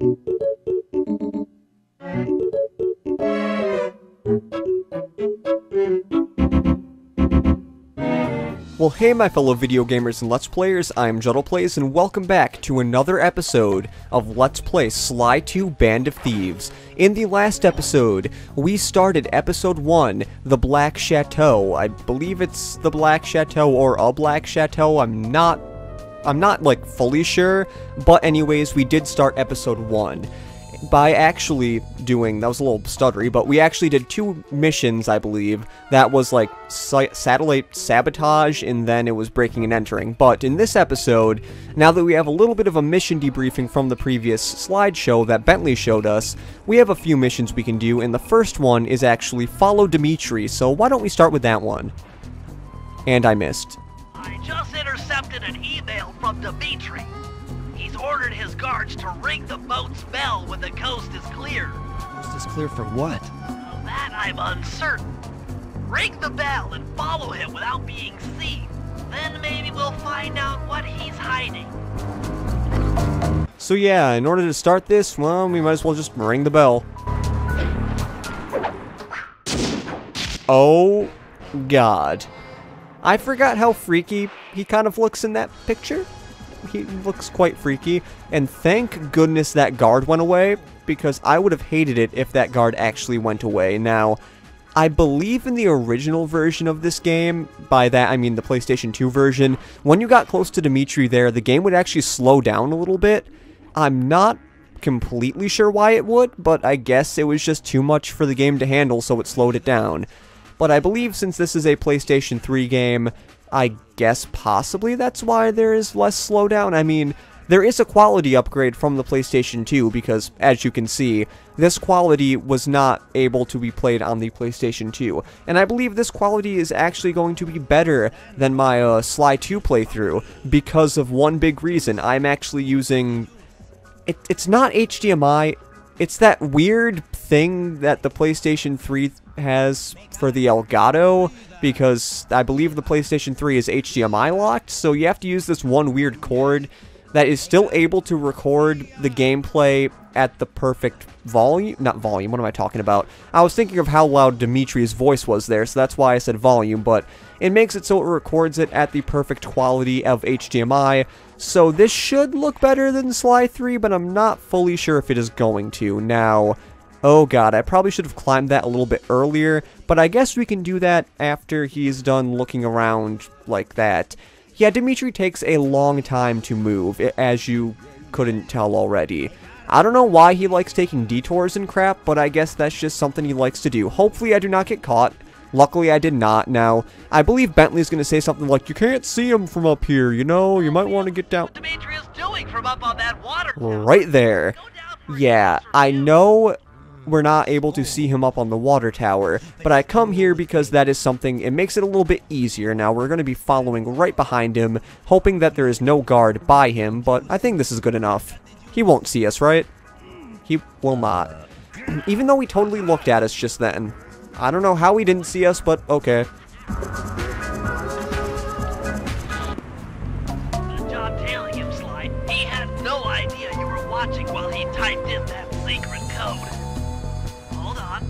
Well, hey my fellow video gamers and Let's Players, I'm JuddlePlays, and welcome back to another episode of Let's Play Sly 2 Band of Thieves. In the last episode, we started episode 1, The Black Chateau. I believe it's The Black Chateau or A Black Chateau, I'm not like fully sure, but anyways, we did start episode 1. By actually doing, that was a little stuttery, but we actually did 2 missions, I believe. That was like satellite sabotage, and then it was breaking and entering. But in this episode, now that we have a little bit of a mission debriefing from the previous slideshow that Bentley showed us, we have a few missions we can do, and the first one is actually follow Dimitri, so why don't we start with that one? And I missed. I just intercepted an email from Dimitri. He's ordered his guards to ring the boat's bell when the coast is clear. Coast is clear for what? That I'm uncertain. Ring the bell and follow him without being seen. Then maybe we'll find out what he's hiding. So yeah, in order to start this, well, we might as well just ring the bell. Oh, God. I forgot how freaky he kind of looks in that picture. He looks quite freaky, and thank goodness that guard went away, because I would have hated it if that guard actually went away. Now, I believe in the original version of this game, by that I mean the PlayStation 2 version, when you got close to Dimitri there, the game would actually slow down a little bit. I'm not completely sure why it would, but I guess it was just too much for the game to handle, so it slowed it down. But I believe since this is a PlayStation 3 game, I guess possibly that's why there is less slowdown. I mean, there is a quality upgrade from the PlayStation 2 because, as you can see, this quality was not able to be played on the PlayStation 2. And I believe this quality is actually going to be better than my Sly 2 playthrough because of one big reason. I'm actually using... It's not HDMI, it's that weird thing that the PlayStation 3 has for the Elgato, because I believe the PlayStation 3 is HDMI locked, so you have to use this one weird cord that is still able to record the gameplay at the perfect volume. Not volume, what am I talking about? I was thinking of how loud Dimitri's voice was there, so that's why I said volume, but it makes it so it records it at the perfect quality of HDMI, so this should look better than Sly 3, but I'm not fully sure if it is going to. Now, oh god, I probably should have climbed that a little bit earlier, but I guess we can do that after he's done looking around like that. Yeah, Dimitri takes a long time to move, as you couldn't tell already. I don't know why he likes taking detours and crap, but I guess that's just something he likes to do. Hopefully I do not get caught. Luckily I did not. Now, I believe Bentley's going to say something like, you can't see him from up here, you know? You might want to get down. What Dimitri is doing from up on that water tower. Right there. Yeah, I know we're not able to see him up on the water tower, but I come here because that is something, it makes it a little bit easier. Now, we're going to be following right behind him, hoping that there is no guard by him, but I think this is good enough. He won't see us, right? He will not. Even though he totally looked at us just then. I don't know how he didn't see us, but okay. Good job tailing him, Sly. He had no idea you were watching while he typed in that secret code. Hold on.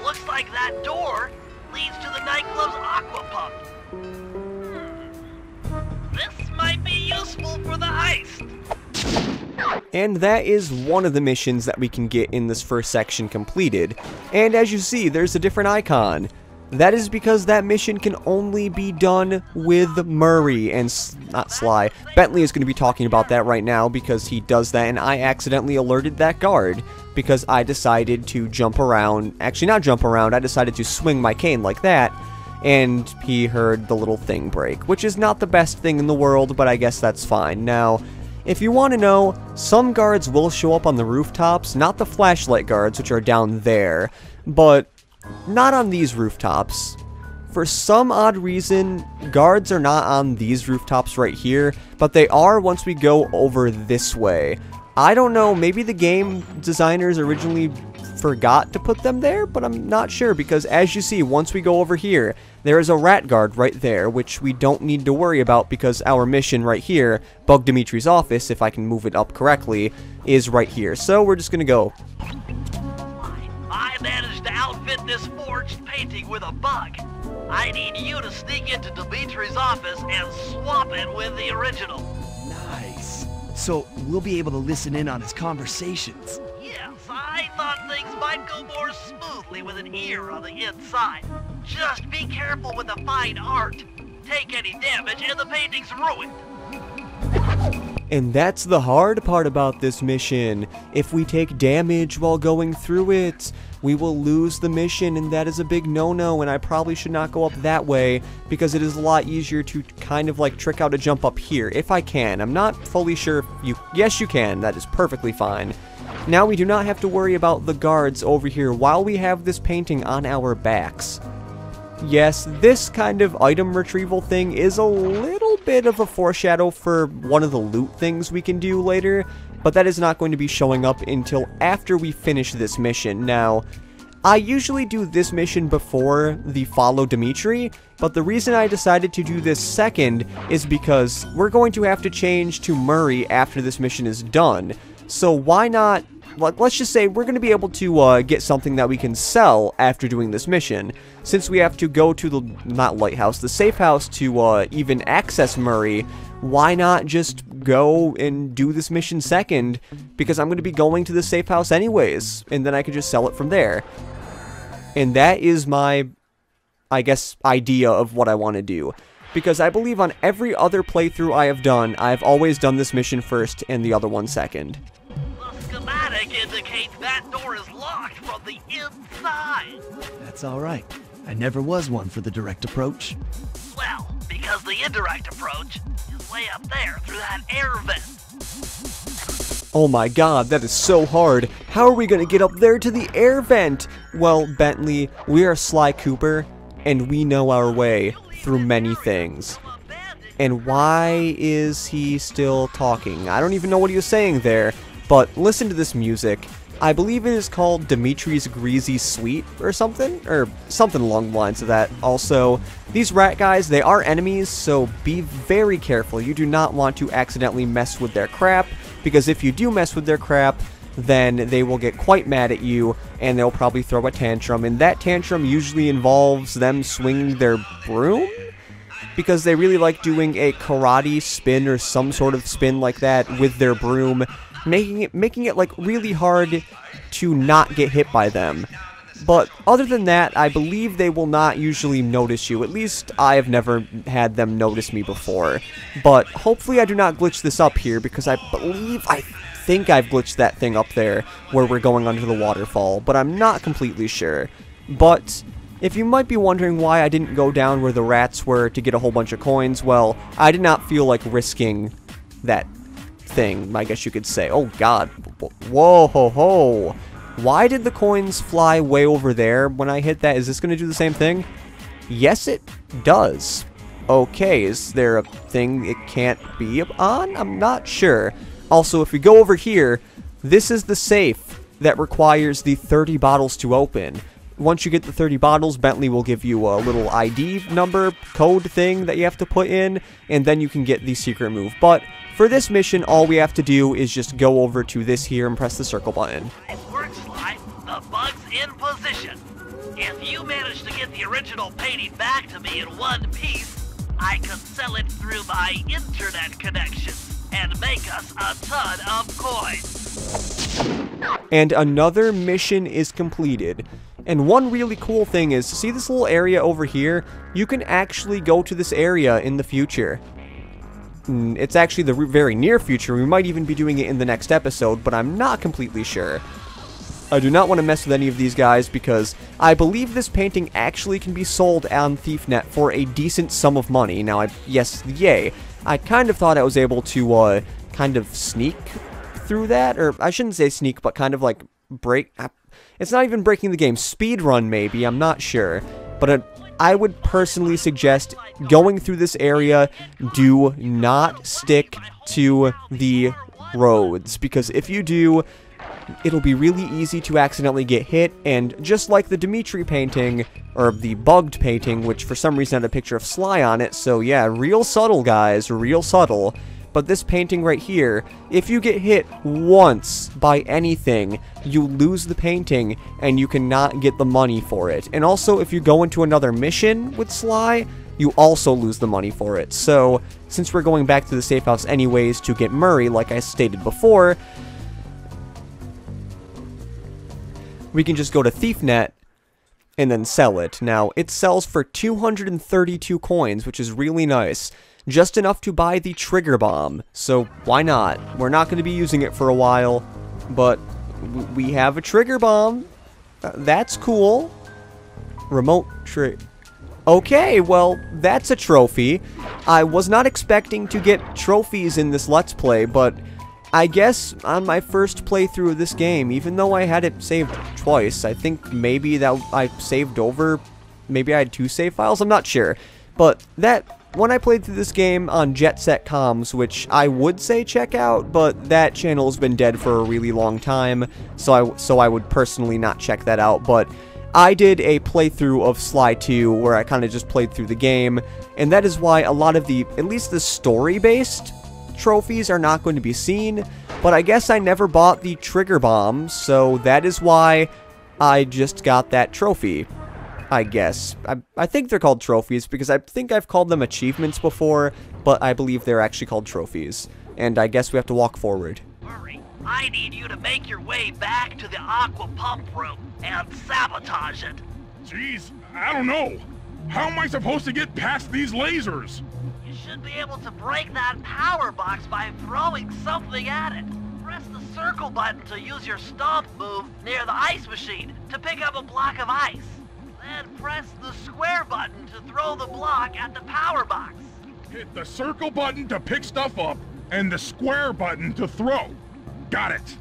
Looks like that door leads to the nightclub's aqua pump. This might be useful for the heist. And that is one of the missions that we can get in this first section completed. And as you see, there's a different icon. That is because that mission can only be done with Murray and not Sly. Bentley is going to be talking about that right now because he does that, and I accidentally alerted that guard because I decided to jump around. Actually, not jump around, I decided to swing my cane like that, and he heard the little thing break, which is not the best thing in the world, but I guess that's fine. Now, if you want to know, some guards will show up on the rooftops, not the flashlight guards, which are down there, but not on these rooftops. For some odd reason, guards are not on these rooftops right here, but they are once we go over this way. I don't know, maybe the game designers originally forgot to put them there, but I'm not sure, because as you see, once we go over here, there is a rat guard right there, which we don't need to worry about because our mission right here, Bug Dimitri's office, if I can move it up correctly, is right here. So we're just gonna go. I managed to outfit this forged painting with a bug. I need you to sneak into Dimitri's office and swap it with the original. Nice. So we'll be able to listen in on his conversations. Yes, I thought things might go more smoothly with an ear on the inside. Just be careful with the fine art. Take any damage and the painting's ruined. And that's the hard part about this mission. If we take damage while going through it, we will lose the mission, and that is a big no-no, and I probably should not go up that way because it is a lot easier to kind of like trick out a jump up here, if I can. I'm not fully sure if you... Yes, you can. That is perfectly fine. Now we do not have to worry about the guards over here while we have this painting on our backs. Yes, this kind of item retrieval thing is a little bit of a foreshadow for one of the loot things we can do later, but that is not going to be showing up until after we finish this mission. Now, I usually do this mission before the follow Dimitri, but the reason I decided to do this second is because we're going to have to change to Murray after this mission is done. So why not... Let's just say we're going to be able to get something that we can sell after doing this mission. Since we have to go to the, not lighthouse, the safe house to even access Murray, why not just go and do this mission second? Because I'm going to be going to the safe house anyways, and then I can just sell it from there. And that is my, I guess, idea of what I want to do. Because I believe on every other playthrough I have done, I've always done this mission first and the other one second. Schematic indicates that door is locked from the inside. That's all right. I never was one for the direct approach. Well, because the indirect approach is way up there through that air vent. Oh my god, that is so hard. How are we going to get up there to the air vent? Well, Bentley, we are Sly Cooper, and we know our way through many things. And why is he still talking? I don't even know what he was saying there. But listen to this music. I believe it is called Dimitri's Greasy Sweet or something along the lines of that. Also, these rat guys, they are enemies, so be very careful. You do not want to accidentally mess with their crap, because if you do mess with their crap, then they will get quite mad at you, and they'll probably throw a tantrum, and that tantrum usually involves them swinging their broom? Because they really like doing a karate spin or some sort of spin like that with their broom, making it like really hard to not get hit by them. But other than that, I believe they will not usually notice you. At least I have never had them notice me before. But hopefully I do not glitch this up here, because I think I've glitched that thing up there where we're going under the waterfall, but I'm not completely sure. But if you might be wondering why I didn't go down where the rats were to get a whole bunch of coins, well, I did not feel like risking that thing, I guess you could say. Oh god. Whoa ho ho. Why did the coins fly way over there when I hit that? Is this going to do the same thing? Yes, it does. Okay, is there a thing it can't be on? I'm not sure. Also, if we go over here, this is the safe that requires the 30 bottles to open. Once you get the 30 bottles, Bentley will give you a little ID number, code thing that you have to put in, and then you can get the secret move. But for this mission, all we have to do is just go over to this here and press the circle button. It works, Sly. The bug's in position. If you manage to get the original painting back to me in one piece, I could sell it through my internet connection and make us a ton of coins. And another mission is completed. And one really cool thing is, see this little area over here? You can actually go to this area in the future. It's actually the very near future. We might even be doing it in the next episode, but I'm not completely sure. I do not want to mess with any of these guys because I believe this painting actually can be sold on ThiefNet for a decent sum of money. Now, yes, yay. I kind of thought I was able to kind of sneak through that, or I shouldn't say sneak, but kind of like break. It's not even breaking the game. Speedrun, maybe. I'm not sure. But I would personally suggest going through this area. Do not stick to the roads, because if you do, it'll be really easy to accidentally get hit. And just like the Dimitri painting, or the bugged painting, which for some reason had a picture of Sly on it, so yeah, real subtle, guys, real subtle. but this painting right here, if you get hit once by anything, you lose the painting and you cannot get the money for it. And also, if you go into another mission with Sly, you also lose the money for it. So, since we're going back to the safe house anyways to get Murray, like I stated before, we can just go to ThiefNet and then sell it. Now, it sells for 232 coins, which is really nice. Just enough to buy the trigger bomb. So, why not? We're not going to be using it for a while, but we have a trigger bomb. That's cool. Remote trigger. Okay, well, that's a trophy. I was not expecting to get trophies in this Let's Play, but I guess on my first playthrough of this game, even though I had it saved twice, I think maybe that I saved over, maybe I had 2 save files, I'm not sure. But when I played through this game on Jet Set Comms, which I would say check out, but that channel's been dead for a really long time, so I would personally not check that out, but I did a playthrough of Sly 2 where I kind of just played through the game, and that is why a lot of the, at least the story-based trophies are not going to be seen, but I guess I never bought the trigger bomb, so that is why I just got that trophy, I guess. I think they're called trophies because I think I've called them achievements before, but I believe they're actually called trophies, and I guess we have to walk forward. Murray, I need you to make your way back to the aqua pump room and sabotage it. Jeez, I don't know. How am I supposed to get past these lasers? You should be able to break that power box by throwing something at it. Press the circle button to use your stomp move near the ice machine to pick up a block of ice. Then press the square button to throw the block at the power box. Hit the circle button to pick stuff up and the square button to throw. Got it.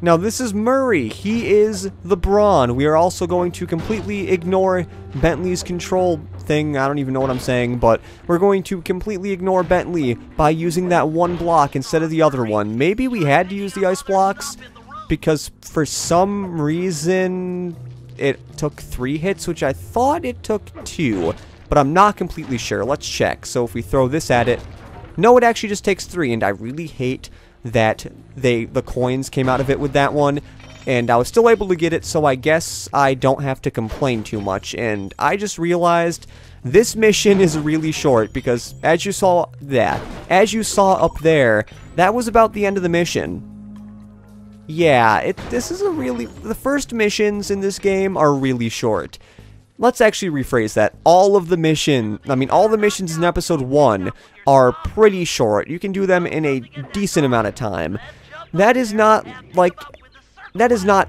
Now this is Murray. He is the Brawn. We are also going to completely ignore Bentley's control thing. I don't even know what I'm saying, but we're going to completely ignore Bentley by using that one block instead of the other one. Maybe we had to use the ice blocks because for some reason it took 3 hits, which I thought it took 2, but I'm not completely sure. Let's check. So if we throw this at it, no, it actually just takes 3, and I really hate that the coins came out of it with that one, and I was still able to get it, so I guess I don't have to complain too much. And I just realized this mission is really short because as you saw up there, that was about the end of the mission. Yeah, the first missions in this game are really short. Let's actually rephrase that. All the missions in episode 1 are pretty short. You can do them in a decent amount of time. That is not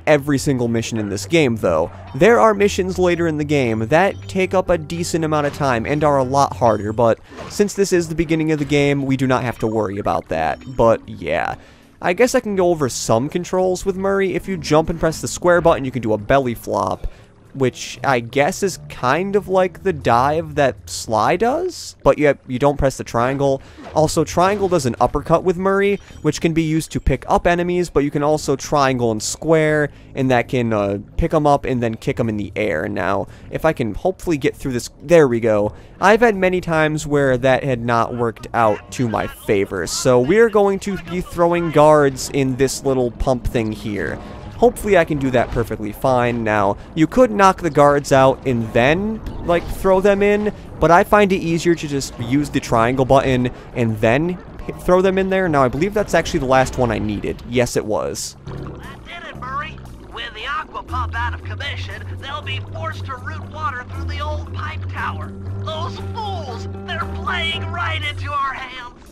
every single mission in this game, though. There are missions later in the game that take up a decent amount of time and are a lot harder, but since this is the beginning of the game, we do not have to worry about that. But yeah, I guess I can go over some controls with Murray. If you jump and press the square button, you can do a belly flop, which I guess is kind of like the dive that Sly does, but you don't press the triangle. Also, triangle does an uppercut with Murray, which can be used to pick up enemies, but you can also triangle and square, and that can pick them up and then kick them in the air. Now, if I can hopefully get through this, there we go. I've had many times where that had not worked out to my favor, so we're going to be throwing guards in this little pump thing here. Hopefully I can do that perfectly fine. Now, you could knock the guards out and then, like, throw them in, but I find it easier to just use the triangle button and then throw them in there. Now, I believe that's actually the last one I needed. Yes, it was. That did it, Murray. With the aqua pump out of commission, they'll be forced to route water through the old pipe tower. Those fools, they're playing right into our hands.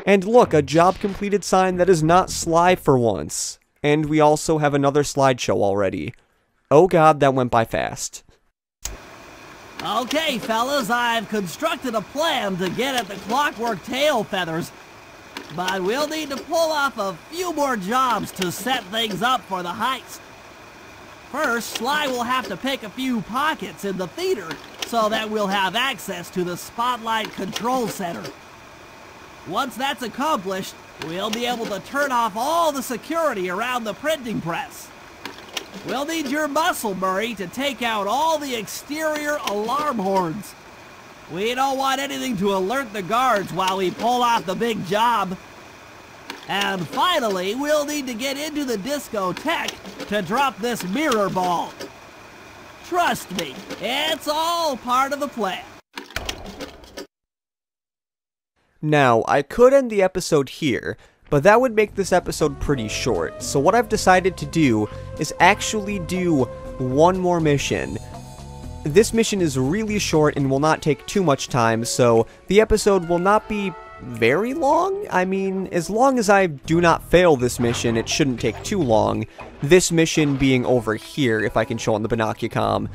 And look, a job completed sign that is not Sly for once. And we also have another slideshow already. Oh god, that went by fast. Okay, fellas, I've constructed a plan to get at the clockwork tail feathers. But we'll need to pull off a few more jobs to set things up for the heist. First, Sly will have to pick a few pockets in the theater so that we'll have access to the Spotlight Control Center. Once that's accomplished, we'll be able to turn off all the security around the printing press. We'll need your muscle, Murray, to take out all the exterior alarm horns. We don't want anything to alert the guards while we pull off the big job. And finally, we'll need to get into the discotheque to drop this mirror ball. Trust me, it's all part of the plan. Now, I could end the episode here, but that would make this episode pretty short. So what I've decided to do is actually do one more mission. This mission is really short and will not take too much time, so the episode will not be very long. I mean, as long as I do not fail this mission, it shouldn't take too long. This mission being over here, if I can show on the binoculacom,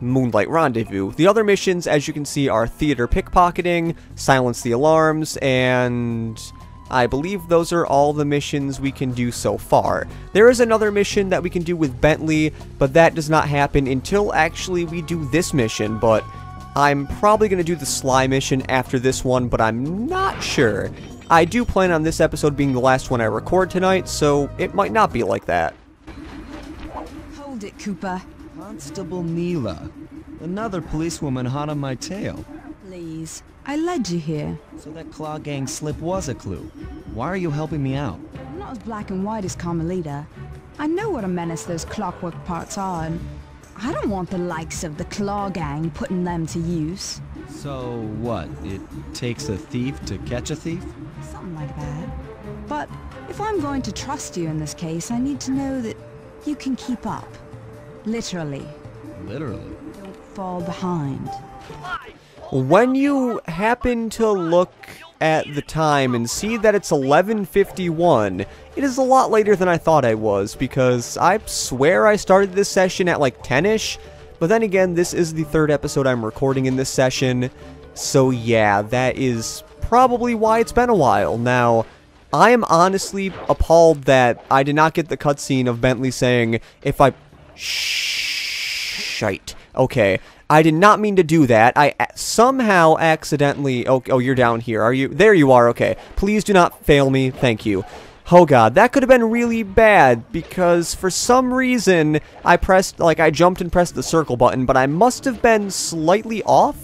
Moonlight Rendezvous. The other missions, as you can see, are theater pickpocketing, silence the alarms, and I believe those are all the missions we can do so far. There is another mission that we can do with Bentley, but that does not happen until actually we do this mission, but I'm probably going to do the Sly mission after this one, but I'm not sure. I do plan on this episode being the last one I record tonight, so it might not be like that. Hold it, Cooper. Constable Neyla. Another policewoman hot on my tail. Please. I led you here. So that Claw Gang slip was a clue. Why are you helping me out? I'm not as black and white as Carmelita. I know what a menace those clockwork parts are, and I don't want the likes of the Claw Gang putting them to use. So what? It takes a thief to catch a thief? Something like that. But if I'm going to trust you in this case, I need to know that you can keep up. Literally. Literally? Don't fall behind. When you happen to look at the time and see that it's 11:51, it is a lot later than I thought I was, because I swear I started this session at like 10ish, but then again, this is the third episode I'm recording in this session, so yeah, that is probably why it's been a while. Now, I am honestly appalled that I did not get the cutscene of Bentley saying, if I... Shite. Okay. I did not mean to do that. I somehow accidentally... Oh, you're down here, are you? There you are, okay. Please do not fail me. Thank you. Oh god, that could have been really bad, because for some reason, I jumped and pressed the circle button, but I must have been slightly off,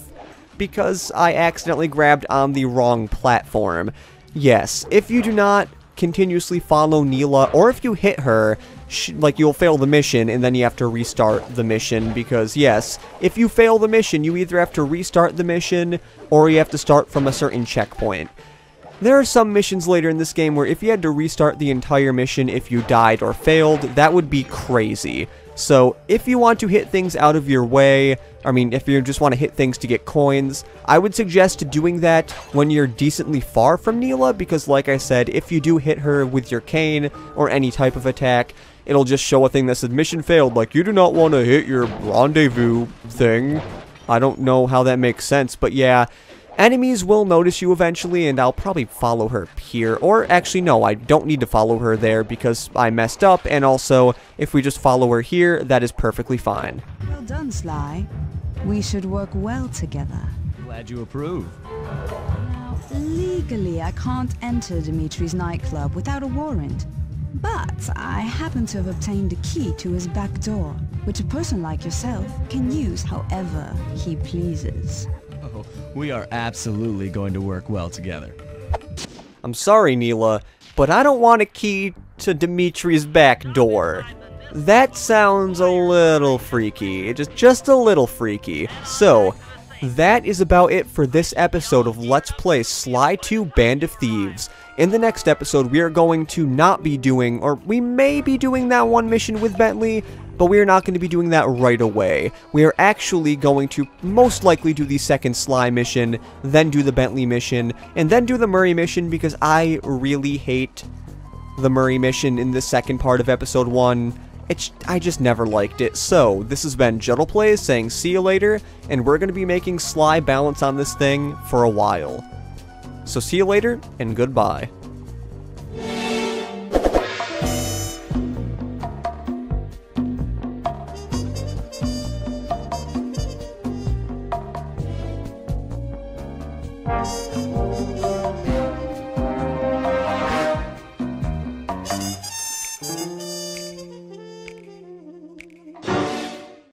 because I accidentally grabbed on the wrong platform. Yes, if you do not continuously follow Neyla, or if you hit her, you'll fail the mission, and then you have to restart the mission, because, yes, if you fail the mission, you either have to restart the mission, or you have to start from a certain checkpoint. There are some missions later in this game where if you had to restart the entire mission if you died or failed, that would be crazy. So, if you want to hit things out of your way, if you just want to hit things to get coins, I would suggest doing that when you're decently far from Neyla, because like I said, if you do hit her with your cane or any type of attack, it'll just show a thing that says mission failed, like you do not want to hit your rendezvous thing. I don't know how that makes sense, but yeah, enemies will notice you eventually, and I'll probably follow her here. Or actually, no, I don't need to follow her there because I messed up, and also, if we just follow her here, that is perfectly fine. Well done, Sly. We should work well together. Glad you approve. Now, legally, I can't enter Dimitri's nightclub without a warrant. But I happen to have obtained a key to his back door, which a person like yourself can use however he pleases. Oh, we are absolutely going to work well together. I'm sorry, Neyla, but I don't want a key to Dimitri's back door. That sounds a little freaky, just a little freaky. So, that is about it for this episode of Let's Play Sly 2 Band of Thieves. In the next episode, we are going to not be doing, or we may be doing that one mission with Bentley, but we are not going to be doing that right away. We are actually going to most likely do the second Sly mission, then do the Bentley mission, and then do the Murray mission, because I really hate the Murray mission in the second part of episode 1. I just never liked it. So, this has been Juttle Plays saying see you later, and we're going to be making Sly balance on this thing for a while. So see you later, and goodbye.